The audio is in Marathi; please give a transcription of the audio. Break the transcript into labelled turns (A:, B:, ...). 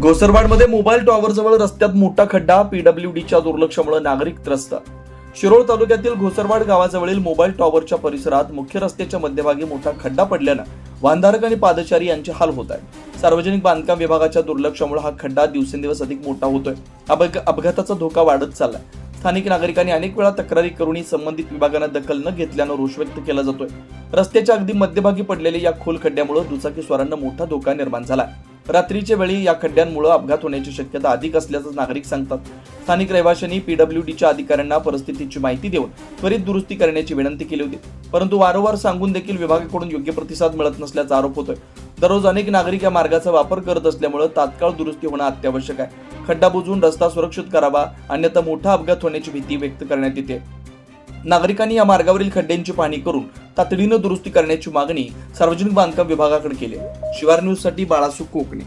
A: घोसरवाडमध्ये मोबाईल टॉवर जवळ रस्त्यात मोठा खड्डा, पीडब्ल्यूडीच्या दुर्लक्षामुळे नागरिक त्रस्त. शिरोळ तालुक्यातील घोसरवाड गावाजवळील मोबाईल टॉवरच्या परिसरात मुख्य रस्त्याच्या मध्यभागी मोठा खड्डा पडल्यानं वाहनधारक आणि पादचारी यांचे हाल होत आहेत. सार्वजनिक बांधकाम विभागाच्या दुर्लक्षामुळे हा खड्डा दिवसेंदिवस अधिक मोठा होतोय. अपघाताचा धोका वाढत चाललाय. स्थानिक नागरिकांनी अनेक वेळा तक्रारी करूनही संबंधित विभागाने दखल न घेतल्यानं रोष व्यक्त केला जातोय. रस्त्याच्या अगदी मध्यभागी पडलेल्या या खोल खड्ड्यामुळे दुचाकीस्वारांना मोठा धोका निर्माण झाला. रात्रीच्या वेळी या खड्ड्यांमुळे अपघात होण्याची शक्यता अधिक असल्याचं नागरिक सांगतात. स्थानिक रहिवाशांनी पीडब्ल्यूडीच्या अधिकाऱ्यांना परिस्थितीची माहिती देऊन त्वरित दुरुस्ती करण्याची विनंती केली होती, परंतु वारंवार सांगून देखील विभागाकडून योग्य प्रतिसाद मिळत नसल्याचा आरोप होतोय. दररोज अनेक नागरिक या मार्गाचा वापर करत असल्यामुळे तात्काळ दुरुस्ती होणं अत्यावश्यक आहे. खड्डा बुजवून रस्ता सुरक्षित करावा, अन्यथा मोठा अपघात होण्याची भीती व्यक्त करण्यात येते. नागरिकांनी या मार्गावरील खड्ड्यांची पाहणी करून तातडीनं दुरुस्ती करण्याची मागणी सार्वजनिक बांधकाम विभागाकडे केली. शिवार न्यूज साठी बाळासू कोकणे.